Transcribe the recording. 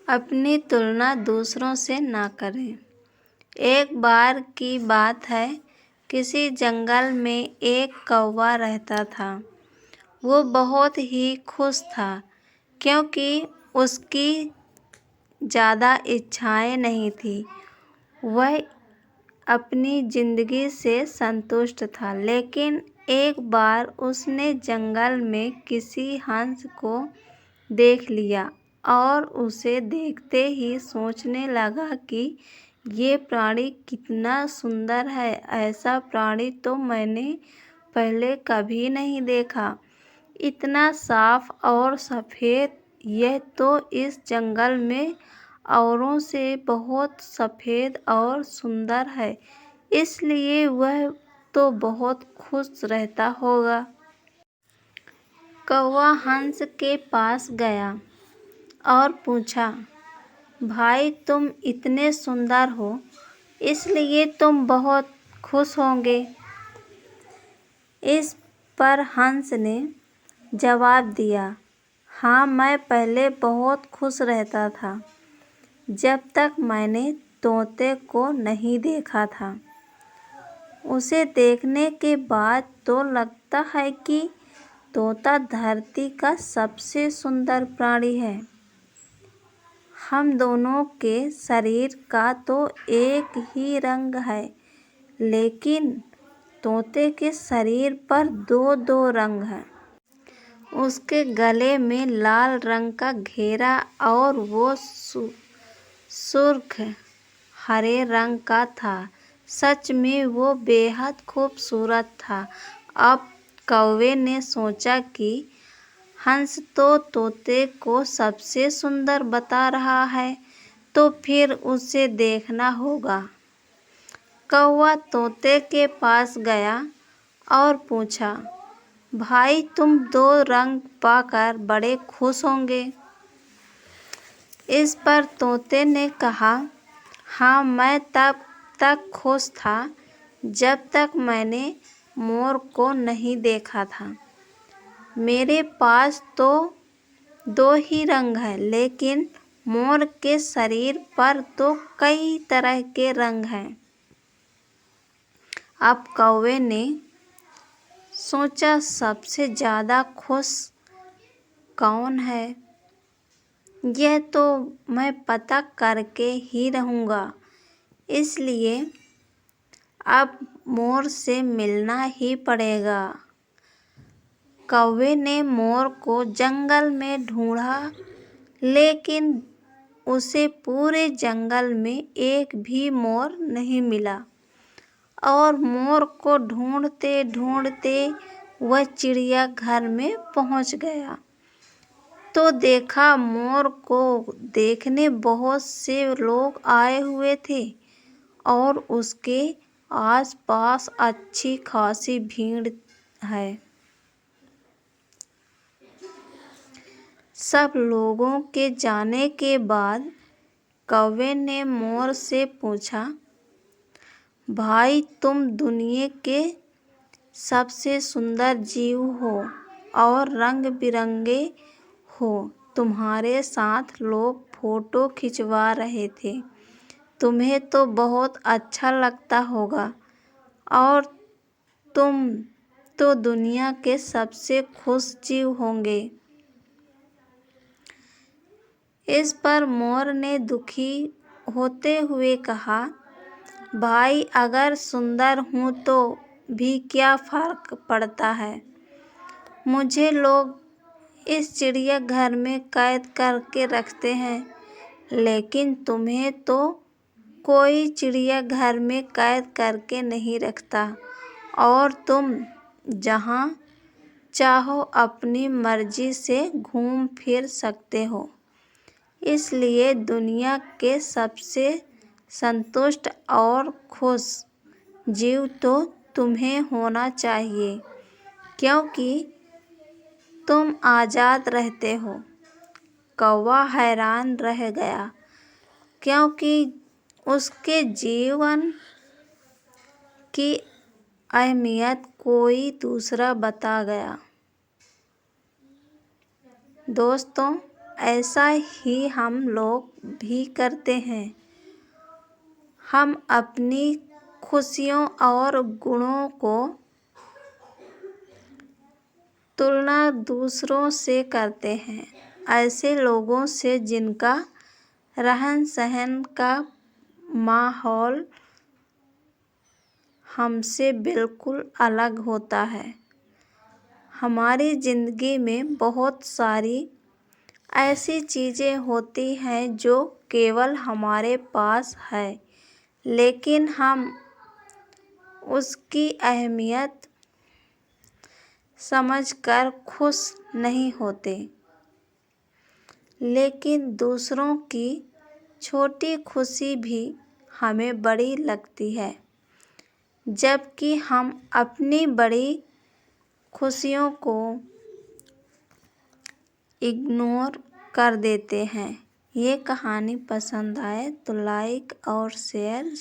अपनी तुलना दूसरों से ना करें। एक बार की बात है, किसी जंगल में एक कौवा रहता था। वो बहुत ही खुश था क्योंकि उसकी ज़्यादा इच्छाएं नहीं थी। वह अपनी ज़िंदगी से संतुष्ट था। लेकिन एक बार उसने जंगल में किसी हंस को देख लिया और उसे देखते ही सोचने लगा कि ये प्राणी कितना सुंदर है। ऐसा प्राणी तो मैंने पहले कभी नहीं देखा। इतना साफ और सफ़ेद, यह तो इस जंगल में औरों से बहुत सफ़ेद और सुंदर है, इसलिए वह तो बहुत खुश रहता होगा। कौवा हंस के पास गया और पूछा, भाई तुम इतने सुंदर हो, इसलिए तुम बहुत खुश होंगे। इस पर हंस ने जवाब दिया, हाँ, मैं पहले बहुत खुश रहता था जब तक मैंने तोते को नहीं देखा था। उसे देखने के बाद तो लगता है कि तोता धरती का सबसे सुंदर प्राणी है। हम दोनों के शरीर का तो एक ही रंग है, लेकिन तोते के शरीर पर दो दो रंग हैं। उसके गले में लाल रंग का घेरा और वो सुर्ख हरे रंग का था। सच में वो बेहद खूबसूरत था। अब कौवे ने सोचा कि हंस तो तोते को सबसे सुंदर बता रहा है, तो फिर उसे देखना होगा। कौवा तोते के पास गया और पूछा, भाई तुम दो रंग पाकर बड़े खुश होंगे। इस पर तोते ने कहा, हाँ, मैं तब तक खुश था जब तक मैंने मोर को नहीं देखा था। मेरे पास तो दो ही रंग हैं, लेकिन मोर के शरीर पर तो कई तरह के रंग हैं। अब कौवे ने सोचा, सबसे ज़्यादा खुश कौन है, यह तो मैं पता करके ही रहूँगा। इसलिए अब मोर से मिलना ही पड़ेगा। कौवे ने मोर को जंगल में ढूंढा, लेकिन उसे पूरे जंगल में एक भी मोर नहीं मिला। और मोर को ढूंढते ढूंढते वह चिड़ियाघर में पहुंच गया तो देखा मोर को देखने बहुत से लोग आए हुए थे और उसके आसपास अच्छी खासी भीड़ है। सब लोगों के जाने के बाद कौवे ने मोर से पूछा, भाई तुम दुनिया के सबसे सुंदर जीव हो और रंग बिरंगे हो। तुम्हारे साथ लोग फोटो खिंचवा रहे थे। तुम्हें तो बहुत अच्छा लगता होगा और तुम तो दुनिया के सबसे खुश जीव होंगे। इस पर मोर ने दुखी होते हुए कहा, भाई अगर सुंदर हूँ तो भी क्या फर्क पड़ता है। मुझे लोग इस चिड़ियाघर में कैद करके रखते हैं, लेकिन तुम्हें तो कोई चिड़ियाघर में कैद करके नहीं रखता और तुम जहाँ चाहो अपनी मर्जी से घूम फिर सकते हो। इसलिए दुनिया के सबसे संतुष्ट और खुश जीव तो तुम्हें होना चाहिए, क्योंकि तुम आज़ाद रहते हो। कौवा हैरान रह गया, क्योंकि उसके जीवन की अहमियत कोई दूसरा बता गया। दोस्तों, ऐसा ही हम लोग भी करते हैं। हम अपनी खुशियों और गुणों को तुलना दूसरों से करते हैं, ऐसे लोगों से जिनका रहन सहन का माहौल हमसे बिल्कुल अलग होता है। हमारी ज़िंदगी में बहुत सारी ऐसी चीज़ें होती हैं जो केवल हमारे पास है, लेकिन हम उसकी अहमियत समझकर खुश नहीं होते। लेकिन दूसरों की छोटी खुशी भी हमें बड़ी लगती है, जबकि हम अपनी बड़ी खुशियों को इग्नोर कर देते हैं। ये कहानी पसंद आए तो लाइक और शेयर